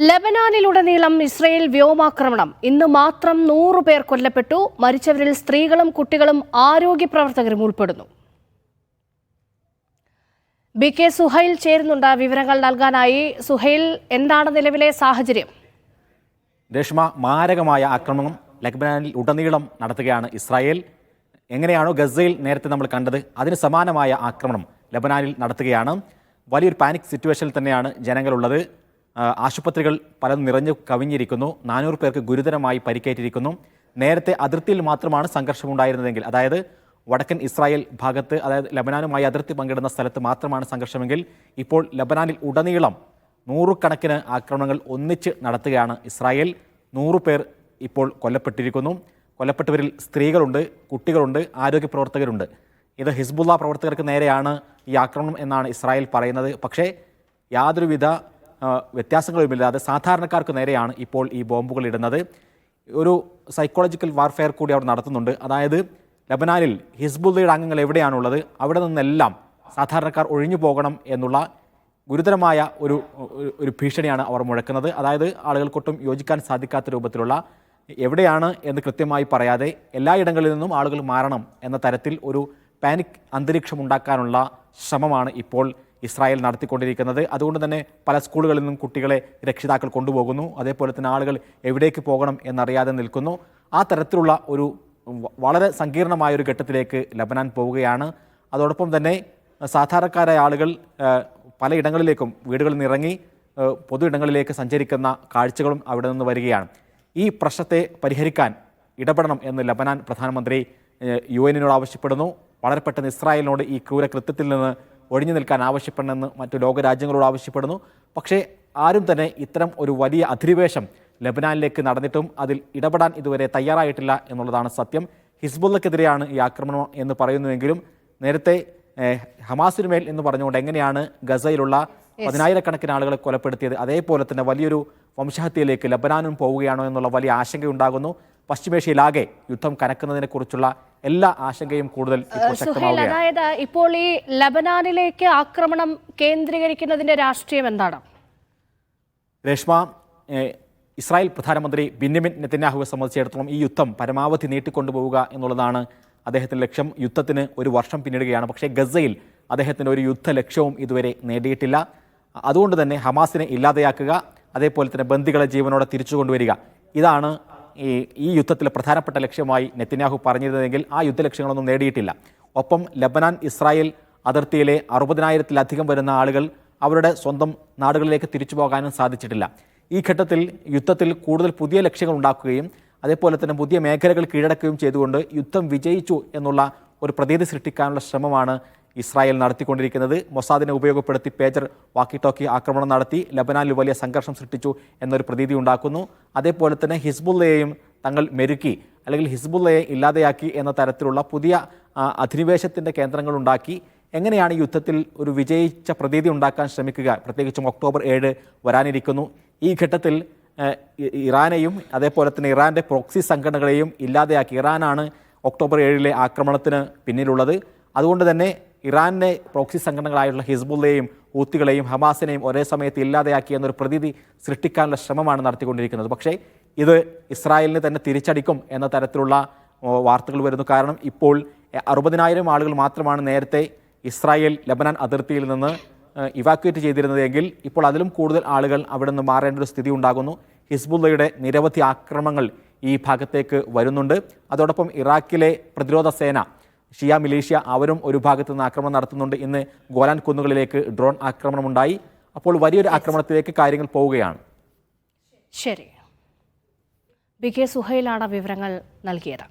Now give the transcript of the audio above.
ലബനാനിലുടനീളം Israel വ്യോമാക്രമണം. ഇന്ന് മാത്രം 100 പേർ കൊല്ലപ്പെട്ടു. മരിച്ചവരിൽ സ്ത്രീകളും കുട്ടികളും ആരോഗ്യ പ്രവർത്തകരും ഉൾപ്പെടുന്നു. BK സുഹൈൽ ചേരുന്നുണ്ട് വിവരങ്ങൾ നൽകാനായി. സുഹൈൽ, എന്താണ് നിലവിലെ സാഹചര്യം? രേഷ്മ, മാരകമായ ആക്രമണം ലബനാനിൽ ഉടനീളം നടത്തുകയാണ് ഇസ്രായേൽ. എങ്ങനെയാണോ ഗസയിൽ നേരത്തെ നമ്മൾ കണ്ടത്, അതിന് സമാനമായ ആക്രമണം ലബനാനിൽ നടത്തുകയാണ്. വലിയൊരു പാനിക് സിറ്റുവേഷനിൽ തന്നെയാണ് ജനങ്ങളുള്ളത്. ആശുപത്രികൾ പലതും നിറഞ്ഞു കവിഞ്ഞിരിക്കുന്നു. 400 പേർക്ക് ഗുരുതരമായി പരിക്കേറ്റിരിക്കുന്നു. നേരത്തെ അതിർത്തിയിൽ മാത്രമാണ് സംഘർഷമുണ്ടായിരുന്നതെങ്കിൽ, അതായത് വടക്കൻ ഇസ്രായേൽ ഭാഗത്ത്, അതായത് ലബനാനുമായി അതിർത്തി പങ്കിടുന്ന സ്ഥലത്ത് മാത്രമാണ് സംഘർഷമെങ്കിൽ, ഇപ്പോൾ ലബനാനിൽ ഉടനീളം 100 കണക്കിന് ആക്രമണങ്ങൾ ഒന്നിച്ച് നടത്തുകയാണ് ഇസ്രായേൽ. 100 പേർ ഇപ്പോൾ കൊല്ലപ്പെട്ടിരിക്കുന്നു. കൊല്ലപ്പെട്ടവരിൽ സ്ത്രീകളുണ്ട്, കുട്ടികളുണ്ട്, ആരോഗ്യ പ്രവർത്തകരുണ്ട്. ഇത് ഹിസ്ബുള്ള പ്രവർത്തകർക്ക് നേരെയാണ് ഈ ആക്രമണം എന്നാണ് ഇസ്രായേൽ പറയുന്നത്. പക്ഷേ യാതൊരുവിധ വ്യത്യാസങ്ങളുമില്ലാതെ സാധാരണക്കാർക്ക് നേരെയാണ് ഇപ്പോൾ ഈ ബോംബുകൾ ഇടുന്നത്. ഒരു സൈക്കോളജിക്കൽ വാർഫെയർ കൂടി അവർ നടത്തുന്നുണ്ട്. അതായത് ലബനാനിൽ ഹിസ്ബുള്ളയുടെ അംഗങ്ങൾ എവിടെയാണുള്ളത്, അവിടെ നിന്നെല്ലാം സാധാരണക്കാർ ഒഴിഞ്ഞു പോകണം എന്നുള്ള ഗുരുതരമായ ഒരു ഭീഷണിയാണ് അവർ മുഴക്കുന്നത്. അതായത് ആളുകൾക്കൊട്ടും യോജിക്കാൻ സാധിക്കാത്ത രൂപത്തിലുള്ള, എവിടെയാണ് എന്ന് കൃത്യമായി പറയാതെ എല്ലായിടങ്ങളിൽ നിന്നും ആളുകൾ മാറണം എന്ന തരത്തിൽ ഒരു പാനിക് അന്തരീക്ഷം ഉണ്ടാക്കാനുള്ള ശ്രമമാണ് ഇപ്പോൾ ഇസ്രായേൽ നടത്തിക്കൊണ്ടിരിക്കുന്നത്. അതുകൊണ്ട് തന്നെ പല സ്കൂളുകളിൽ നിന്നും കുട്ടികളെ രക്ഷിതാക്കൾ കൊണ്ടുപോകുന്നു. അതേപോലെ തന്നെ ആളുകൾ എവിടേക്ക് പോകണം എന്നറിയാതെ നിൽക്കുന്നു. ആ തരത്തിലുള്ള ഒരു വളരെ സങ്കീർണമായൊരു ഘട്ടത്തിലേക്ക് ലബനാൻ പോവുകയാണ്. അതോടൊപ്പം തന്നെ സാധാരണക്കാരായ ആളുകൾ പലയിടങ്ങളിലേക്കും വീടുകളിൽ നിന്ന് ഇറങ്ങി പൊതു ഇടങ്ങളിലേക്ക് സഞ്ചരിക്കുന്ന കാഴ്ചകളും അവിടെ നിന്ന് വരികയാണ്. ഈ പ്രശ്നത്തെ പരിഹരിക്കാൻ ഇടപെടണം എന്ന് ലബനാൻ പ്രധാനമന്ത്രി UN ആവശ്യപ്പെടുന്നു. വളരെ പെട്ടെന്ന് ഇസ്രായേലിനോട് ഈ ക്രൂരകൃത്യത്തിൽ നിന്ന് ഒഴിഞ്ഞു നിൽക്കാൻ ആവശ്യപ്പെടണമെന്ന് മറ്റു ലോകരാജ്യങ്ങളോട് ആവശ്യപ്പെടുന്നു. പക്ഷേ ആരും തന്നെ ഇത്തരം ഒരു വലിയ അധിനിവേശം ലബനാനിലേക്ക് നടന്നിട്ടും അതിൽ ഇടപെടാൻ ഇതുവരെ തയ്യാറായിട്ടില്ല എന്നുള്ളതാണ് സത്യം. ഹിസ്ബുള്ളക്കെതിരെയാണ് ഈ ആക്രമണം എന്ന് പറയുന്നുവെങ്കിലും നേരത്തെ ഹമാസിനുമേൽ എന്ന് പറഞ്ഞുകൊണ്ട് എങ്ങനെയാണ് ഗസയിലുള്ള 10,000-കണക്കിന് ആളുകളെ കൊലപ്പെടുത്തിയത്, അതേപോലെ തന്നെ വലിയൊരു വംശഹത്യയിലേക്ക് ലബനാനും പോവുകയാണോ എന്നുള്ള വലിയ ആശങ്കയുണ്ടാകുന്നു. പശ്ചിമേഷ്യയിലാകെ യുദ്ധം കനക്കുന്നതിനെക്കുറിച്ചുള്ള എല്ലാ ആശങ്കയും കൂടുതൽ ശക്തമാവുകയാണ്. അതായത് ഇപ്പോൾ ഈ ലബനാനിലേക്ക് ആക്രമണം കേന്ദ്രീകരിക്കുന്നതിന്റെ രാഷ്ട്രീയം എന്താണ്? രേഷ്മ, ഇസ്രായേൽ പ്രധാനമന്ത്രി ബെന്യാമിൻ നെതന്യാഹുവെ സംബന്ധിച്ചിടത്തോളം ഈ യുദ്ധം പരമാവധി നീട്ടിക്കൊണ്ടുപോവുക എന്നുള്ളതാണ് അദ്ദേഹത്തിൻ്റെ ലക്ഷ്യം. യുദ്ധത്തിന് 1 വർഷം പിന്നിടുകയാണ്. പക്ഷേ ഗസയിൽ അദ്ദേഹത്തിൻ്റെ ഒരു യുദ്ധ ലക്ഷ്യവും ഇതുവരെ നേടിയിട്ടില്ല. അതുകൊണ്ട് തന്നെ ഹമാസിനെ ഇല്ലാതെയാക്കുക, അതേപോലെ തന്നെ ബന്ദികളെ ജീവനോടെ തിരിച്ചു കൊണ്ടുവരിക, ഇതാണ് ഈ യുദ്ധത്തിലെ പ്രധാനപ്പെട്ട ലക്ഷ്യമായി നെതന്യാഹു പറഞ്ഞിരുന്നതെങ്കിൽ ആ യുദ്ധലക്ഷ്യങ്ങളൊന്നും നേടിയിട്ടില്ല. ഒപ്പം ലബനാൻ ഇസ്രായേൽ അതിർത്തിയിലെ 60,000-ലധികം വരുന്ന ആളുകൾ അവരുടെ സ്വന്തം നാടുകളിലേക്ക് തിരിച്ചു പോകാനും സാധിച്ചിട്ടില്ല. ഈ ഘട്ടത്തിൽ യുദ്ധത്തിൽ കൂടുതൽ പുതിയ ലക്ഷ്യങ്ങൾ ഉണ്ടാക്കുകയും അതേപോലെ തന്നെ പുതിയ മേഖലകൾ കീഴടക്കുകയും ചെയ്തുകൊണ്ട് യുദ്ധം വിജയിച്ചു എന്നുള്ള ഒരു പ്രതീതി സൃഷ്ടിക്കാനുള്ള ശ്രമമാണ് ഇസ്രായേൽ നടത്തിക്കൊണ്ടിരിക്കുന്നത്. മൊസാദിനെ ഉപയോഗപ്പെടുത്തി പേജർ വാക്കി ടോക്കി ആക്രമണം നടത്തി ലബനാനിൽ വലിയ സംഘർഷം സൃഷ്ടിച്ചു എന്നൊരു പ്രതീതി ഉണ്ടാക്കുന്നു. അതേപോലെ തന്നെ ഹിസ്ബുള്ളയെയും തങ്ങൾ മെരുക്കി, അല്ലെങ്കിൽ ഹിസ്ബുള്ളയെ ഇല്ലാതെയാക്കി എന്ന തരത്തിലുള്ള പുതിയ അധിനിവേശത്തിൻ്റെ കേന്ദ്രങ്ങളുണ്ടാക്കി എങ്ങനെയാണ് യുദ്ധത്തിൽ ഒരു വിജയിച്ച പ്രതീതി ഉണ്ടാക്കാൻ ശ്രമിക്കുക. പ്രത്യേകിച്ചും ഒക്ടോബർ 7 വരാനിരിക്കുന്നു. ഈ ഘട്ടത്തിൽ ഇറാനെയും അതേപോലെ തന്നെ ഇറാൻ്റെ പ്രോക്സി സംഘടനകളെയും ഇല്ലാതെയാക്കി. ഇറാനാണ് ഒക്ടോബർ 7 ആക്രമണത്തിന് പിന്നിലുള്ളത്. അതുകൊണ്ട് തന്നെ ഇറാനെ പ്രോക്സി സംഘടനകളായുള്ള ഹിസ്ബുള്ളയെയും ഹൂത്തികളെയും ഹമാസിനെയും ഒരേ സമയത്ത് ഇല്ലാതെയാക്കി എന്നൊരു പ്രതീതി സൃഷ്ടിക്കാനുള്ള ശ്രമമാണ് നടത്തിക്കൊണ്ടിരിക്കുന്നത്. പക്ഷേ ഇത് ഇസ്രായേലിന് തന്നെ തിരിച്ചടിക്കും എന്ന തരത്തിലുള്ള വാർത്തകൾ വരുന്നു. കാരണം ഇപ്പോൾ 60,000 ആളുകൾ മാത്രമാണ് നേരത്തെ ഇസ്രായേൽ ലബനാൻ അതിർത്തിയിൽ നിന്ന് ഇവാക്യുവേറ്റ് ചെയ്തിരുന്നതെങ്കിൽ ഇപ്പോൾ അതിലും കൂടുതൽ ആളുകൾ അവിടെ നിന്ന് മാറേണ്ട ഒരു സ്ഥിതി ഉണ്ടാകുന്നു. ഹിസ്ബുള്ളയുടെ നിരവധി ആക്രമണങ്ങൾ ഈ ഭാഗത്തേക്ക് വരുന്നുണ്ട്. അതോടൊപ്പം ഇറാഖിലെ പ്രതിരോധ സേന, ഷിയ മിലീഷ്യ, അവരും ഒരു ഭാഗത്തു നിന്ന് ആക്രമണം നടത്തുന്നുണ്ട്. ഇന്ന് ഗോലാൻ കുന്നുകളിലേക്ക് ഡ്രോൺ ആക്രമണമുണ്ടായി. അപ്പോൾ വലിയൊരു ആക്രമണത്തിലേക്ക് കാര്യങ്ങൾ പോവുകയാണ്. ശരി, BK സുഹൈലാണ് വിവരങ്ങൾ നൽകിയത്.